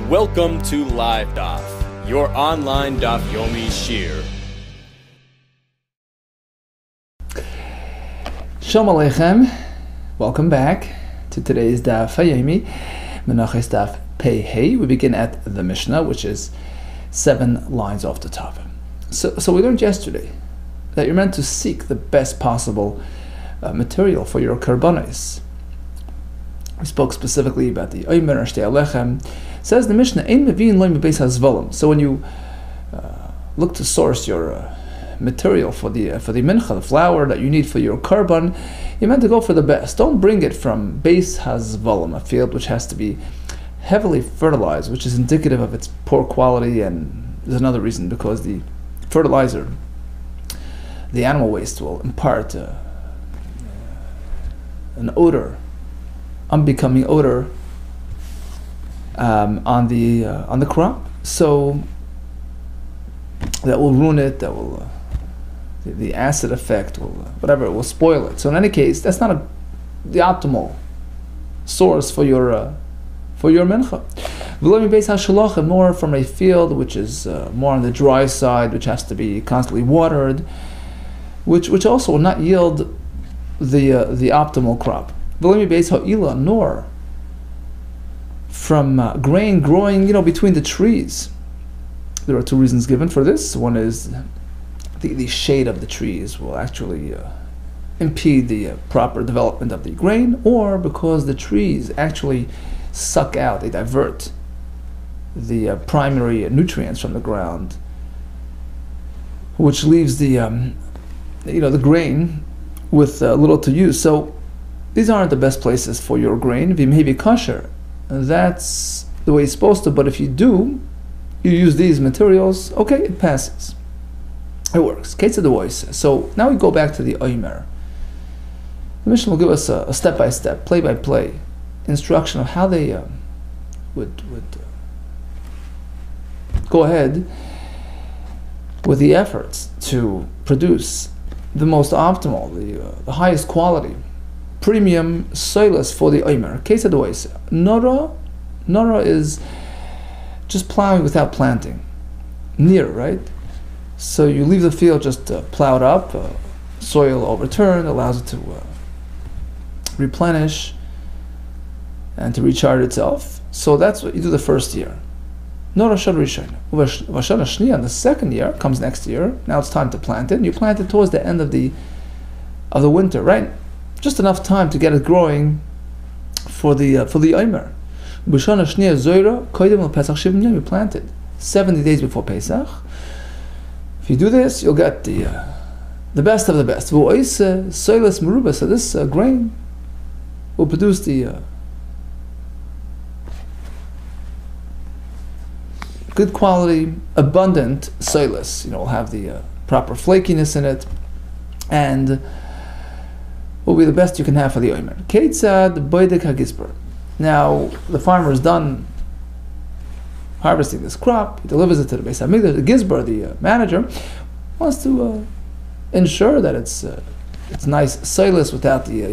Welcome to LiveDaf, your online Daf Yomi Shir. Shalom Aleichem. Welcome back to today's Daf Yomi, Menachos Daf Pei Hey. We begin at the Mishnah, which is 7 lines off the top. So we learned yesterday that you're meant to seek the best possible material for your karbanos. We spoke specifically about the Omer Shtei Alechem. Says the Mishnah, Ein mevin lo mibeis hazvolim. So when you look to source your material for the mincha, the flour that you need for your karban, you're meant to go for the best. Don't bring it from beis hazvolim, a field which has to be heavily fertilized, which is indicative of its poor quality. And there's another reason, because the fertilizer, the animal waste, will impart an odor, unbecoming odor on the crop, so that will ruin it. That will the acid effect will whatever, it will spoil it. So in any case, that's not the optimal source for your mincha. More from a field which is more on the dry side, which has to be constantly watered, which also will not yield the optimal crop. Nor from grain growing, between the trees. There are 2 reasons given for this. One is the shade of the trees will actually impede the proper development of the grain, or because the trees actually suck out, they divert the primary nutrients from the ground, which leaves the the grain with little to use. So these aren't the best places for your grain. If you may be kosher, that's the way it's supposed to, but if you use these materials, okay, it passes. It works. So now we go back to the Omer. The Mishnah will give us a step-by-step, play-by-play instruction of how they would go ahead with the efforts to produce the most optimal, the highest quality, premium soilus for the Omer. Nora is just plowing without planting. Near, right? So you leave the field just plowed up, soil overturned, allows it to replenish and to recharge itself. So that's what you do the first year. Nora shad rishon. Vashana shniya, the second year comes next year. Now it's time to plant it. And you plant it towards the end of the winter, right? Just enough time to get it growing for the Omer. B'shana shniya zoira koydem al Pesach shivim yom. You plant it 70 days before Pesach. If you do this, you'll get the best of the best. V'oise soiles meruba. So this grain will produce the good quality, abundant soilus. Will have the proper flakiness in it, and will be the best you can have for the Omer. Keitzad boidek hagizber. Now the farmer is done harvesting this crop. He delivers it to the Beis Hamikdash. The gizber, the manager, wants to ensure that it's nice soilus without the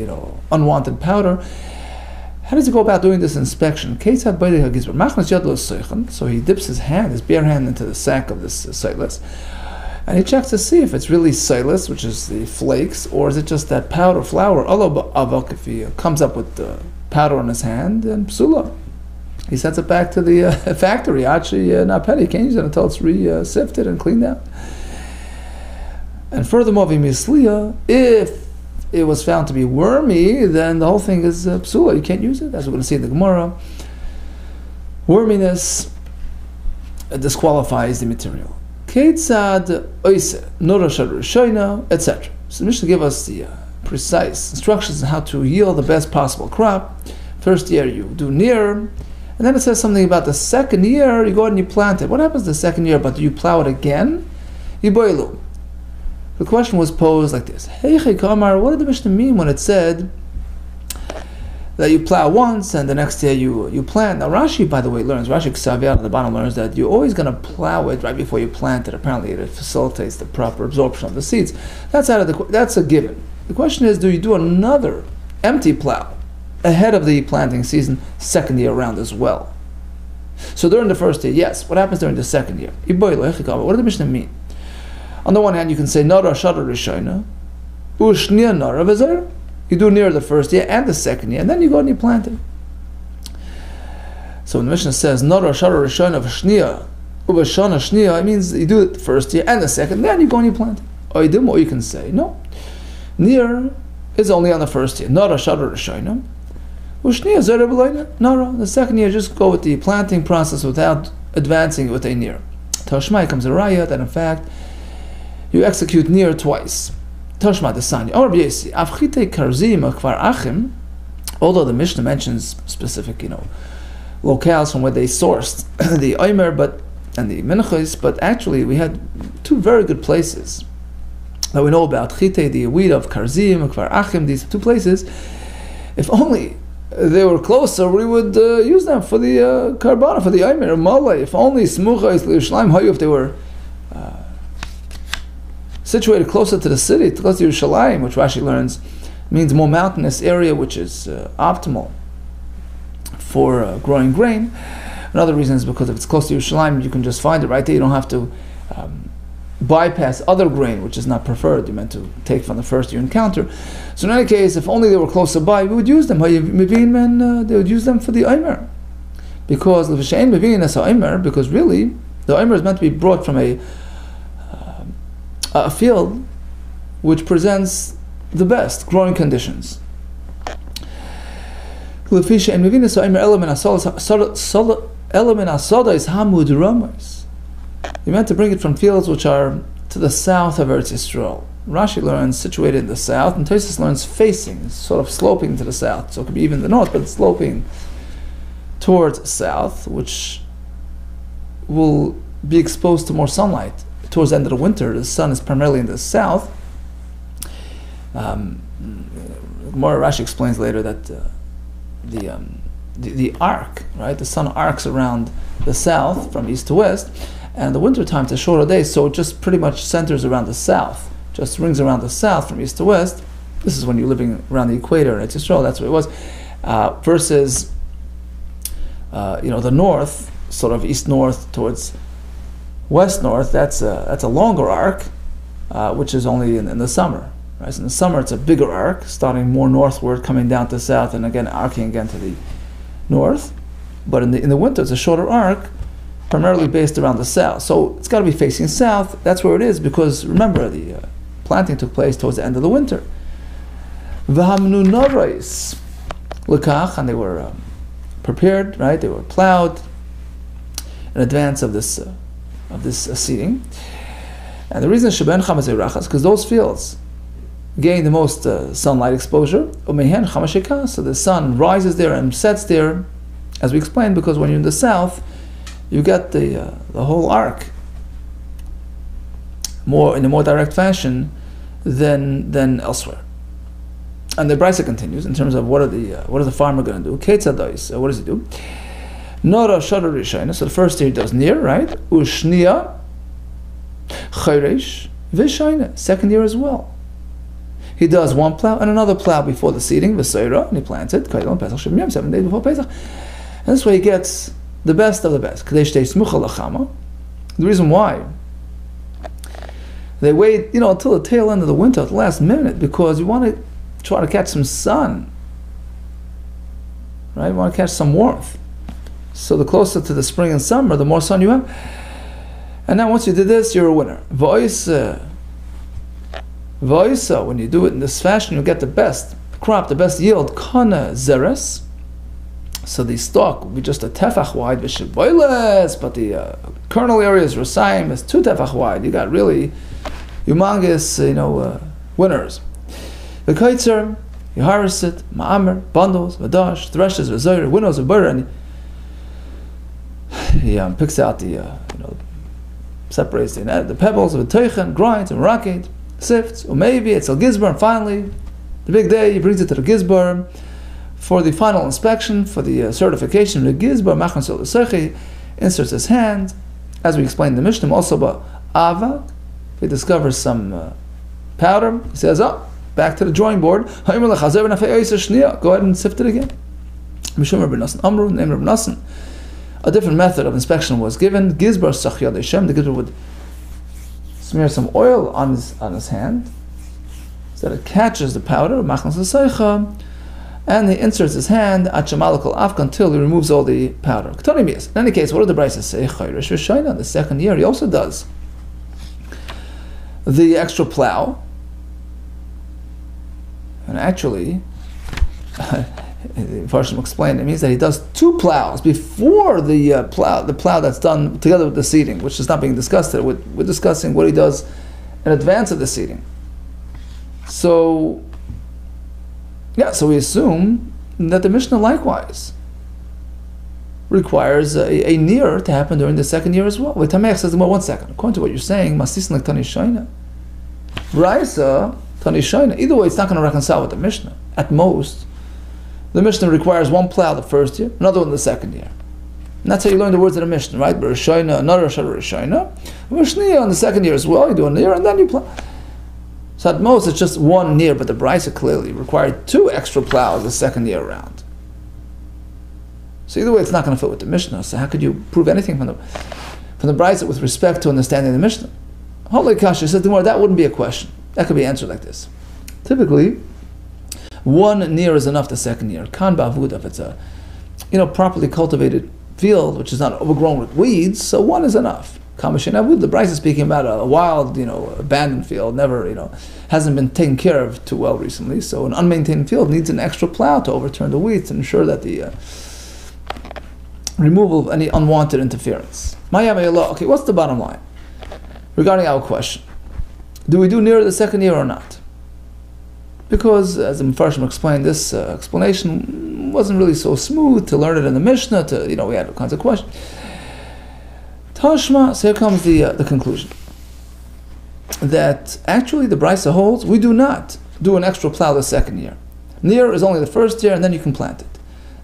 unwanted powder. How does he go about doing this inspection? Keitzad boidek hagizber. Machnas yad lo soichen. So he dips his bare hand into the sack of this soilus, and he checks to see if it's really soilus, which is the flakes, or is it just that powder flour. Avok, if he comes up with the powder on his hand, and psula, he sends it back to the factory. Actually, not petty. You can't use it until it's re-sifted and cleaned out. And furthermore, if it was found to be wormy, then the whole thing is psula. You can't use it, as we're going to see in the Gemara. Worminess disqualifies the material. Keitzad oise nora shad rishona, etc. So the Mishnah give us the precise instructions on how to yield the best possible crop. First year you do near, and then it says something about the second year. You go ahead and you plant it. What happens the second year? But do you plow it again? Yiboilu. The question was posed like this: Hey Kamar, what did the Mishnah mean when it said that you plow once and the next year you plant? Now Rashi, by the way, learns, Rashi Ksaviyat at the bottom learns that you're always going to plow it right before you plant it. Apparently it facilitates the proper absorption of the seeds. That's a given. The question is, do you do another empty plow ahead of the planting season, second year around as well? So during the first year, yes. What happens during the second year? What does the Mishnah mean? On the one hand, you can say Nara Shara Rishona, Ushnia Nara V'Zer. You do near the first year and the second year, and then you go and you plant it. So when the Mishnah says Nara Shara Rishona V'Shnia, Uvashana Shnia, it means you do it the first year and the second, then you go and you plant it. Or you can say no. Near is only on the first year. Nara Shara Rishona. Ushnia Zera B'Loina. Nara. The second year, just go with the planting process without advancing with a near. Tashmai comes a raya that in fact you execute near twice. Tashma Desanya. Or B'Yesi. Avchite Karzim Kvar Achim. Although the Mishnah mentions specific, locales from where they sourced the Omer, and the Menachos, but actually we had two very good places that we know about. Chite, the weed of Karzim, Kvar Achim. These two places. If only they were closer, we would use them for the Karbana, for the Omer, Malay. If only Smucha is Yerushalayim Hayu, if they were situated closer to the city, close to Yerushalayim, which Rashi learns means more mountainous area, which is optimal for growing grain. Another reason is because if it's close to Yerushalayim, you can just find it right there. You don't have to bypass other grain, which is not preferred. You're meant to take from the first you encounter. So in any case, if only they were closer by, we would use them. They would use them for the Omer. Because because really, the Omer is meant to be brought from a field which presents the best growing conditions. You meant to bring it from fields which are to the south of Eretz Yisrael. Rashi learns situated in the south, and Tosfos learns facing, sort of sloping to the south. So it could be even the north, but it's sloping towards south, which will be exposed to more sunlight. Towards the end of the winter, the sun is primarily in the south. More Rashi explains later that the arc, right? The sun arcs around the south from east to west, and in the winter time it's a shorter day, so it just pretty much centers around the south, just rings around the south from east to west. This is when you're living around the equator in Israel. That's what it was. Versus, the north, sort of east-north towards west-north. That's a longer arc, which is only in the summer. Right? So in the summer, it's a bigger arc, starting more northward, coming down to south, and again arcing again to the north. But in the winter, it's a shorter arc, primarily based around the south. So it's got to be facing south. That's where it is, because remember, the planting took place towards the end of the winter. V'hamnu norais l'kach, and they were prepared, right? They were plowed in advance of this seeding. And the reason sheben chamazei rachas, because those fields gain the most sunlight exposure. Umehen chamashika, so the sun rises there and sets there, as we explained, because when you're in the south, you get the whole arc in a more direct fashion than elsewhere. And the Brisa continues in terms of what is the farmer going to do? Ketzadais, what does he do? Nora shara rishayna. So the first year he does near, right? Ushnia, chayresh, v'shayna. Second year as well. He does one plow and another plow before the seeding, v'seira, and he plants it. 7 days before Pesach. And this way he gets the best of the best. The reason why they wait, until the tail end of the winter, at the last minute, because you want to try to catch some sun, right? You want to catch some warmth. So the closer to the spring and summer, the more sun you have. And now once you did this, you're a winner. Voisa, when you do it in this fashion, you get the best crop, the best yield. Kana zeres. So the stalk will be just a tefach wide, but the kernel area is Rasayim, is 2 tefach wide. You got really humongous, winners. The kaitzer, you harvest it, ma'amer, bundles, vadash, threshes, v'zoyer, winnows, v'bur, and he picks out separates the pebbles of the teichen, grinds and racket, sifts, or maybe it's al gizbar, and finally, the big day, he brings it to the gizbar for the final inspection, for the certification. The gizbar, machan sol l'sechi, inserts his hand, as we explained in the Mishnah, also about avak. He discovers some powder. He says, back to the drawing board. Go ahead and sift it again. Mishum Rabbi Nasan Amru, name Rabbi Nasan. a different method of inspection was given. Gizbar Sachyad Hashem, the Gizbar would smear some oil on his hand so that it catches the powder, and he inserts his hand until he removes all the powder. In any case, what did the Brisa say? The second year he also does the extra plow. And actually, the Parshanut explained, it means that he does 2 plows before the plow that's done together with the seeding, which is not being discussed here. We're discussing what he does in advance of the seeding. So we assume that the Mishnah likewise requires a near to happen during the second year as well. Wait, Tameach says, well, 1 second. According to what you're saying, Masisin like Tani Shaina. Brisa, Tani Shaina. Either way, it's not going to reconcile with the Mishnah. At most, the Mishnah requires 1 plow the first year, another one the second year. And that's how you learn the words of the Mishnah, right? B'Rishoina, another Rishoina. B'Shniya on the second year as well, you do a near and then you plow. So at most it's just 1 near, but the Brisa clearly required 2 extra plows the second year around. So either way, it's not going to fit with the Mishnah. So how could you prove anything from the Brisa with respect to understanding the Mishnah? Holy Kasha says, that wouldn't be a question. That could be answered like this. Typically, 1 near is enough the second year. Kan ba'avud, if it's a properly cultivated field which is not overgrown with weeds, so 1 is enough. Kamashin avud, the Brisa is speaking about a wild, abandoned field, never, hasn't been taken care of too well recently. So an unmaintained field needs an extra plow to overturn the weeds and ensure that the removal of any unwanted interference. Okay, what's the bottom line regarding our question? Do we do near the second year or not? Because, as the Mefarshim explained, this explanation wasn't really so smooth to learn it in the Mishnah. We had all kinds of questions. Tashma, so here comes the conclusion. That actually the Brisa holds, we do not do an extra plow the second year. Near is only the first year and then you can plant it.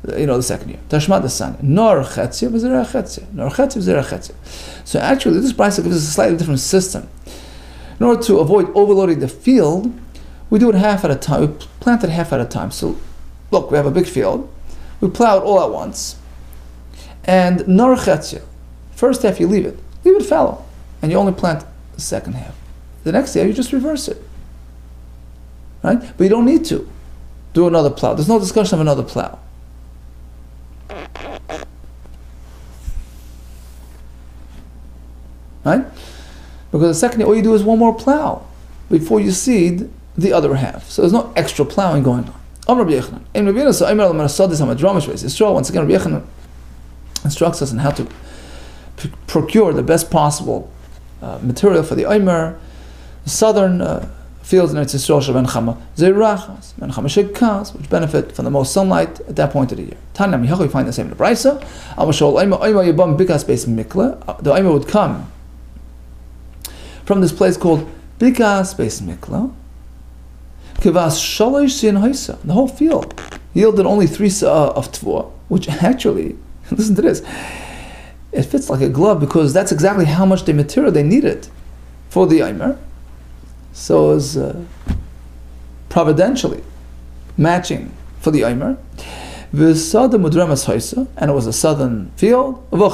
The second year. Tashma the sun. Nor chetzia v'zera chetzia. Nor chetzia v'zera chetzia. So actually this Brisa gives us a slightly different system. In order to avoid overloading the field, we do it half at a time. We plant it half at a time. So, look, we have a big field. We plow it all at once. And nor chetzia. First half you leave it fallow, and you only plant the second half. The next year you just reverse it, right? But you don't need to do another plow. There's no discussion of another plow, right? Because the second year all you do is 1 more plow before you seed the other half. So there's no extra plowing going on. Once again, Rabbi Yochanan instructs us on how to procure the best possible material for the Omer. The southern fields in Eretz Yisrael shel Menachos, Zeirachas, Menachos Shekas, which benefit from the most sunlight at that point of the year. Tanam, how can we find the same in the Brisa? The Omer would come from this place called Bikas Beis Mikla. The whole field yielded only 3 of Tvor, which actually, listen to this, it fits like a glove because that's exactly how much the material they needed for the Omer. So it was providentially matching for the Omer. And it was a southern field, which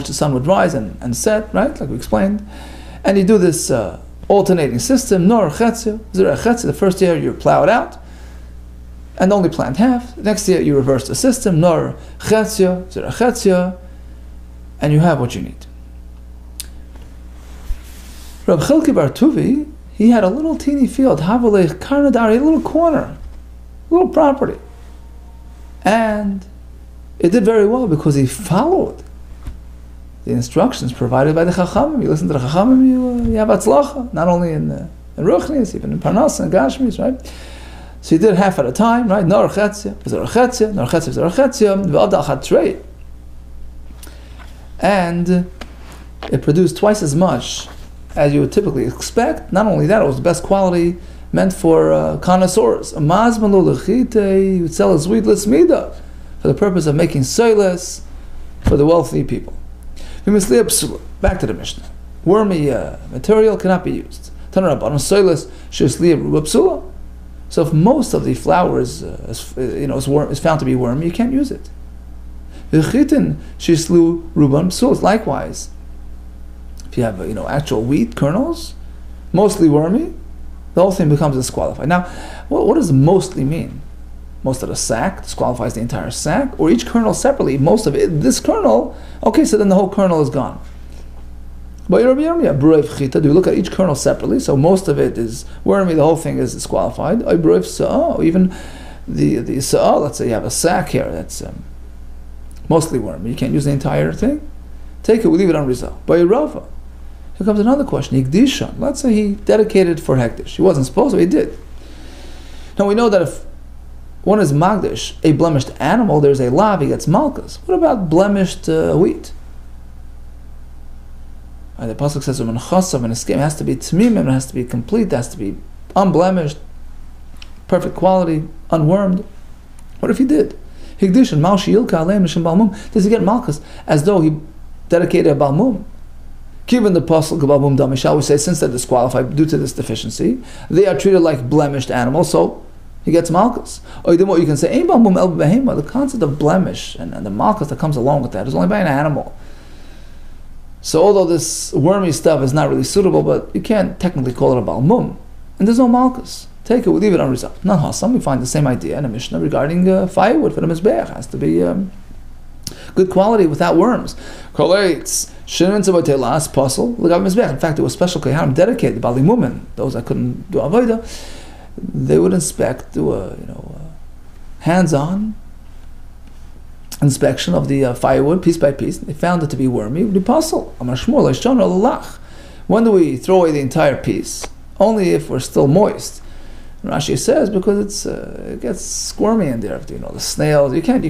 the sun would rise and set, right, like we explained. And you do this alternating system, nor chetzia, zera chetzia. The first year you plow it out and only plant half. The next year you reverse the system, nor chetzia, zera chetzia, and you have what you need. Reb Chilki Bar Tuvi, he had a little teeny field, Havalech Karnadari, a little corner, a little property. And it did very well because he followed the instructions provided by the Chachamim. You listen to the Chachamim, you have Atzlacha, not only in Ruchnis, even in Parnas and Gashmis, right? So he did half at a time, right? Nor chetzia, v'zera chetzia, nor chetzia, v'zera chetzia, v'avda achat trei. And it produced twice as much as you would typically expect. Not only that, it was the best quality, meant for connoisseurs. Maz malu lechite, you would sell a sweetless mida for the purpose of making soyless for the wealthy people. Back to the Mishnah. Wormy material cannot be used. So if most of the flour is found to be wormy, you can't use it. Likewise, if you have actual wheat kernels, mostly wormy, the whole thing becomes disqualified. Now, what does mostly mean? Most of the sack disqualifies the entire sack, or each kernel separately, most of it, this kernel, okay, so then the whole kernel is gone. But do we look at each kernel separately, so most of it is wormy, the whole thing is disqualified. Even the sa'ah, let's say you have a sack here that's mostly wormy, you can't use the entire thing, take it, we leave it unresolved. By Rava, here comes another question. Hikdishan, let's say he dedicated for hektish. He wasn't supposed to, he did. Now we know that if one is magdish, a blemished animal, there's a lav, he gets malchus. What about blemished wheat? And the pasuk says, "Menachos and a skim has to be tmimim, it has to be complete, it has to be unblemished, perfect quality, unwormed." What if he did? Hikdishan, mal sheyilka aleim mishum balmum. Does he get malchus as though he dedicated a balmum? Given the pasuk balmum dami, shall we say, since they're disqualified due to this deficiency, they are treated like blemished animals, so he gets malchus. Or then what you can say, ein balmum el behema. The concept of blemish and the malchus that comes along with that is only by an animal. So although this wormy stuff is not really suitable, but you can't technically call it a balmum, and there's no malchus. Take it, we leave it unresolved. Not Hassam, we find the same idea in a Mishnah regarding firewood for the Mizbeach. It has to be good quality without worms. Correlates. In fact, there was special kehanim dedicated, the Balimumin, those that couldn't do avodah, they would inspect, do a hands-on inspection of the firewood piece by piece. They found it to be wormy. When do we throw away the entire piece? Only if we're still moist. Rashi says because it gets squirmy in there. The snails. You can't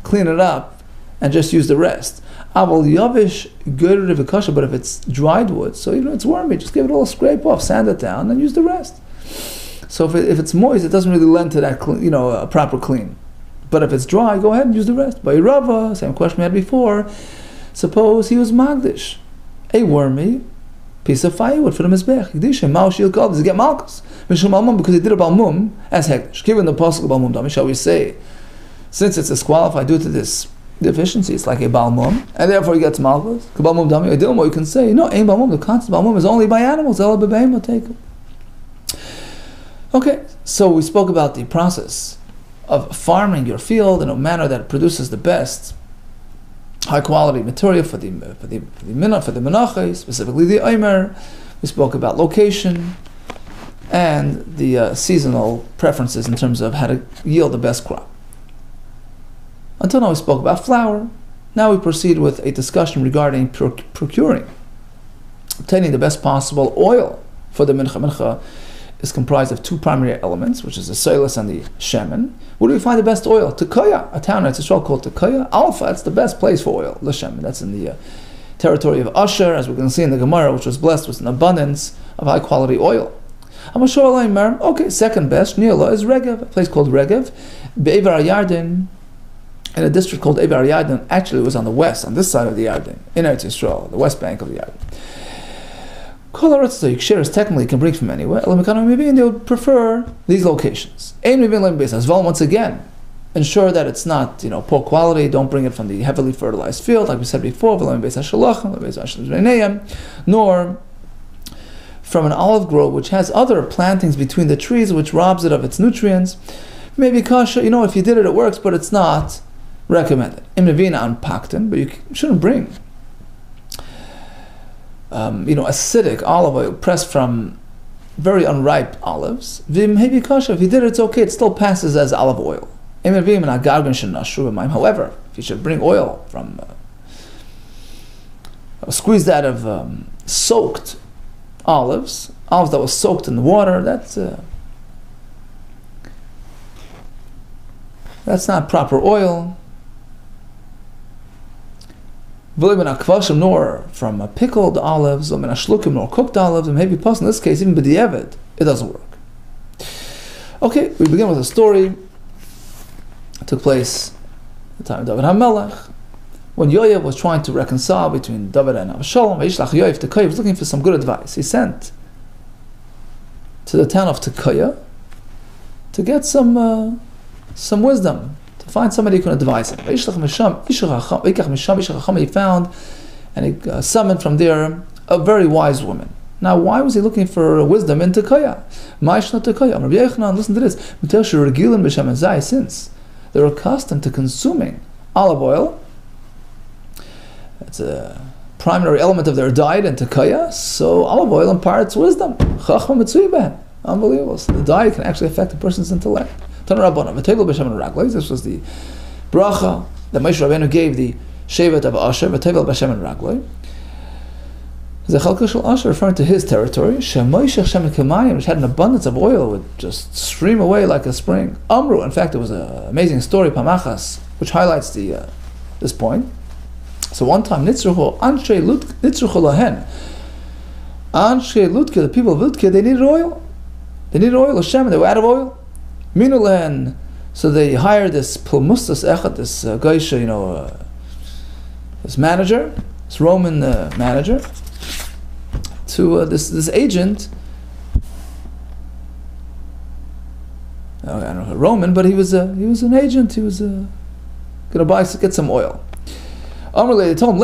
clean it up and just use the rest. But if it's dried wood, so it's wormy, just give it a little scrape off, sand it down, and use the rest. So if it's moist, it doesn't really lend to that a proper clean. But if it's dry, go ahead and use the rest. By Rava, same question we had before. Suppose he was magdish, a wormy piece of firewood for the mizbech. Does he get malchus? Because he did a balmum as hektish. Given the pasuk balmum dami, shall we say, since it's disqualified due to this deficiency, it's like a balmum, and therefore he gets malchus. Balmum dami, or you can say, no, ein balmum. The concept of balmum is only by animals. Ela bebeima, take it. Okay, so we spoke about the process of farming your field in a manner that produces the best high quality material for the Menachos, specifically the Omer. We spoke about location and the seasonal preferences in terms of how to yield the best crop. Until now we spoke about flour. Now we proceed with a discussion regarding procuring, obtaining the best possible oil for the mincha. Mincha is comprised of two primary elements, which is the soilus and the shemen. Where do we find the best oil? Tekoya, a town in Israel called Tekoya. Alpha, that's the best place for oil. The shemen, that's in the territory of Asher, as we can see in the Gemara, which was blessed with an abundance of high quality oil. Okay, second best, Nila, is Regev, a place called Regev, Be'evar Yarden, in a district called Evar Yarden. Actually, it was on the west, on this side of the Yarden, in Eretz Yisrael, the west bank of the Yarden. Kol haaretz shares technically can bring from anywhere. And they would prefer these locations. Once again, ensure that it's not poor quality. Don't bring it from the heavily fertilized field, like we said before. Nor from an olive grove which has other plantings between the trees, which robs it of its nutrients. Maybe kosher. If you did it, it works, but it's not recommended. But you shouldn't bring acidic olive oil pressed from very unripe olives. Maybe kosher. If you did it, it's okay. It still passes as olive oil. However, if you should bring oil from squeezed out of soaked olives that was soaked in the water, that's not proper oil. Nor from pickled olives, nor cooked olives, and maybe possible in this case, even b'di'evid, it doesn't work. Okay, we begin with a story. It took place at the time of David HaMelech, when Yoav was trying to reconcile between David and Avshalom. Yoav was looking for some good advice. He sent to the town of Tekoya to get some wisdom, to find somebody who can advise him. He found and he summoned from there a very wise woman. Now, why was he looking for wisdom in Tekoya? Listen to this. Since they're accustomed to consuming olive oil, it's a primary element of their diet in Tekoya, so olive oil imparts wisdom. Unbelievable. So the diet can actually affect a person's intellect. This was the bracha that Moshe Rabbeinu gave the Shevet of Asher, V'tevel b'Shem and Ragloi. The Chalka Shel Asher, referring to his territory, which had an abundance of oil, would just stream away like a spring. Amru, in fact, it was an amazing story, Pamachas, which highlights this point. So one time, Nitzruchu Lahen. Anshe Lutke, the people of Lutke, they needed oil. They needed oil, Hashem, and they were out of oil. Minu Lahen. So they hired this Pulmustas Echad, this Geisha, this manager, this Roman manager, to this agent. I don't know, Roman, but he was an agent. He was going to get some oil. They told him,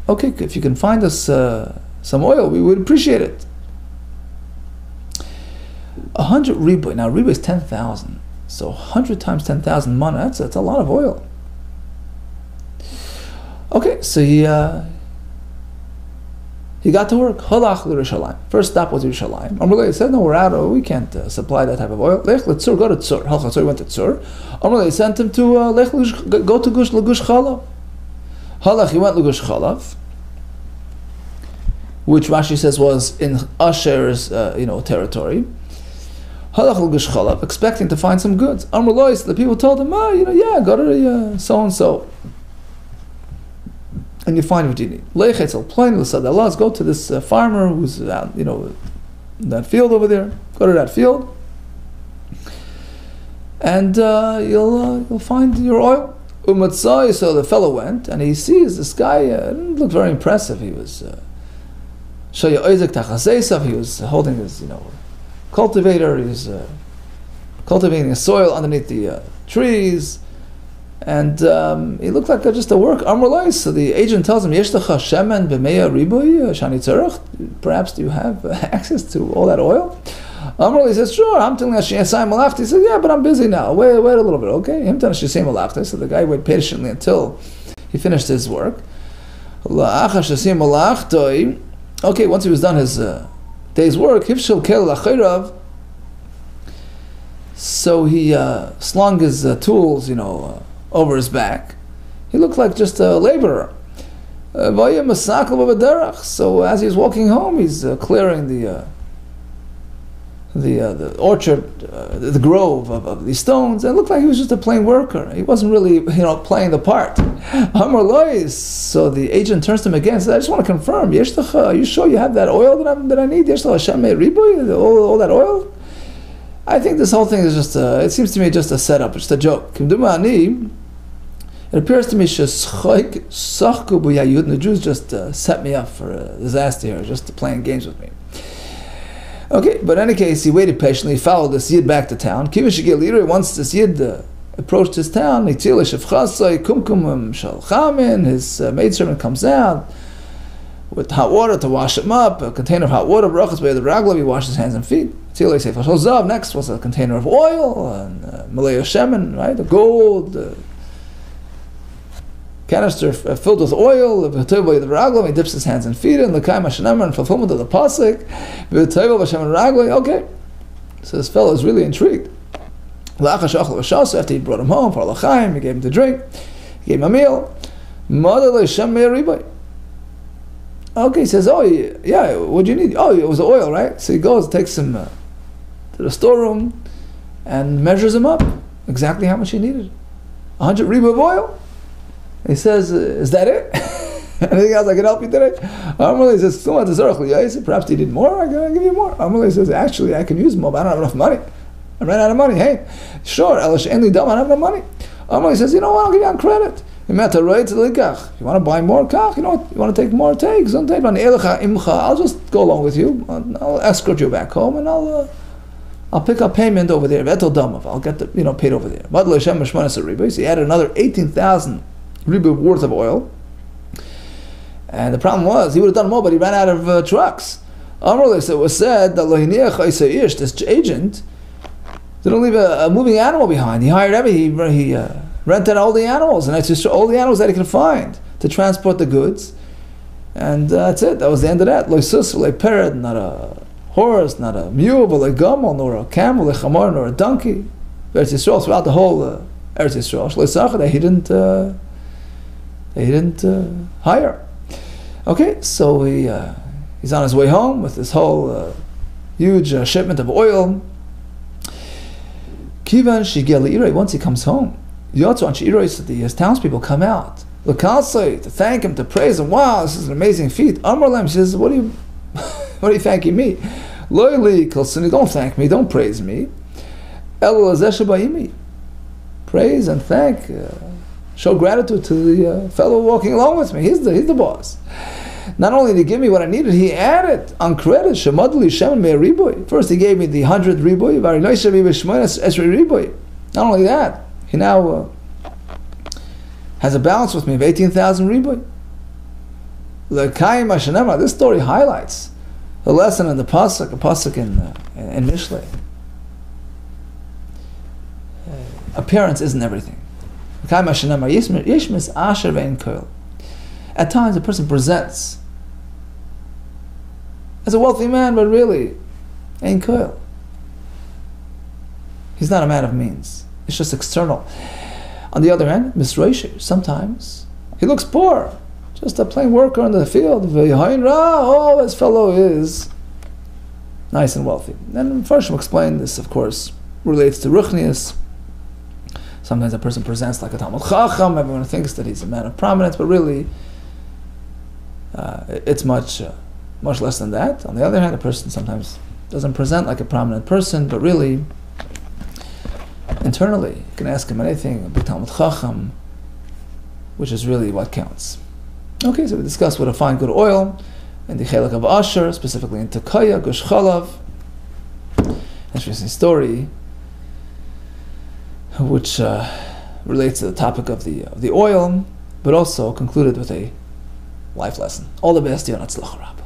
okay, if you can find us some oil, we would appreciate it. 100 riboy. Now riboy is 10,000. So 100 times 10,000 mana, that's a lot of oil. Okay, so he got to work. Halach l'Yerushalayim. First stop was Yerushalayim. Amrullah said, no, we're out. We can't supply that type of oil. Lech l'Tzur, go to Tzur. Halach Tzur went to Tzur. Amrullah sent him to go to Gush Chalav. Halach, he went Gush Chalav, which Rashi says was in Asher's territory. Halach Gush Chalav, expecting to find some goods. Amrullah, the people told him, go to so and so, and you find what you need. Leichetzel plain l'sadallah. Let's go to this farmer who's out, in that field over there. Go to that field, and you'll find your oil. Umatzai. So the fellow went, and he sees this guy. Didn't look very impressive. He was Shaya Oizek Tachasesav. He was holding his cultivator. He was cultivating the soil underneath the trees. And he looked like just a work Amrullah. So the agent tells him, Yeshtacha shemen b'meya riboy shani tzarech. Perhaps do you have access to all that oil? Amrullah says, sure. I'm telling Shiyasai Malachti. He says, yeah, but I'm busy now. Wait a little bit, okay? Him telling Shiyasai Malachti. So the guy waited patiently until he finished his work. Okay, once he was done his day's work, Hivshel kel lachirav. So he slung his tools, over his back. He looked like just a laborer. So as he's walking home, he's clearing the orchard, the grove of these stones, and it looked like he was just a plain worker. He wasn't really, playing the part. So the agent turns to him again and says, I just want to confirm, are you sure you have that oil that I need? All that oil? I think this whole thing is just it seems to me just a setup, just a joke. It appears to me the Jews just set me up for a disaster here, just playing games with me. Okay, but in any case, he waited patiently, followed this Yid back to town. Once this Yid approached his town, his maidservant comes out with hot water to wash him up, a container of hot water, brachas by the raglav, he washed his hands and feet. Next was a container of oil, and malaya shemen, right, the gold, canister filled with oil. He dips his hands and feet in the fulfillment of the pasuk. Okay, so this fellow is really intrigued. After he brought him home for alachaim, he gave him to drink, he gave him a meal. Okay, he says, oh yeah, what do you need? Oh, it was the oil, right? So he goes, takes him to the storeroom, and measures him up exactly how much he needed. 100 riba of oil. He says, is that it? Anything else I can help you today? Amalei says, perhaps you need more, I can give you more. Amalei says, actually, I can use more, but I don't have enough money. I ran out of money. Hey, sure, I don't have enough money. Amalei says, you know what, I'll give you on credit. You want to buy more kach? You want to take more? Take. I'll just go along with you. I'll escort you back home, and I'll pick up payment over there. I'll get the paid over there. So he added another 18,000 ribu worth of oil. And the problem was, he would have done more, but he ran out of trucks. It was said that this agent didn't leave a moving animal behind. He hired he rented all the animals, and it's just all the animals that he could find to transport the goods. And that's it. That was the end of that. Not a horse, not a mule, but a gumel, nor a camel, a chamor, nor a donkey. Eretz Yisrael, throughout the whole Eretz Yisrael, they didn't hire. Okay, so he's on his way home with this whole huge shipment of oil. Kivan shigel le'irei. Once he comes home, Yotzu his townspeople come out, to thank him, to praise him. Wow, this is an amazing feat. Amar he says, what are you thanking me? Loyally, don't thank me, don't praise me. Praise and thank, show gratitude to the fellow walking along with me. He's the boss. Not only did he give me what I needed, he added on credit. First, he gave me the 100 riboy. Not only that, he now has a balance with me of 18,000 riboy. This story highlights the lesson in the pasuk in Mishlei. Appearance isn't everything. At times, a person presents as a wealthy man, but really, ain't koil. He's not a man of means. It's just external. On the other hand, misroish, sometimes he looks poor, just a plain worker in the field. Oh, his fellow is nice and wealthy. And Farshim explained this, of course, relates to ruchnius. Sometimes a person presents like a talmud chacham. Everyone thinks that he's a man of prominence, but really, it's much less than that. On the other hand, a person sometimes doesn't present like a prominent person, but really, internally, you can ask him anything, a big talmud chacham, which is really what counts. Okay, so we discussed what to find good oil in the chelak of Asher, specifically in Tekaya, Gush Chalav. Interesting story, which relates to the topic of the oil, but also concluded with a life lesson. All the best, Yonat Tzlach Rab.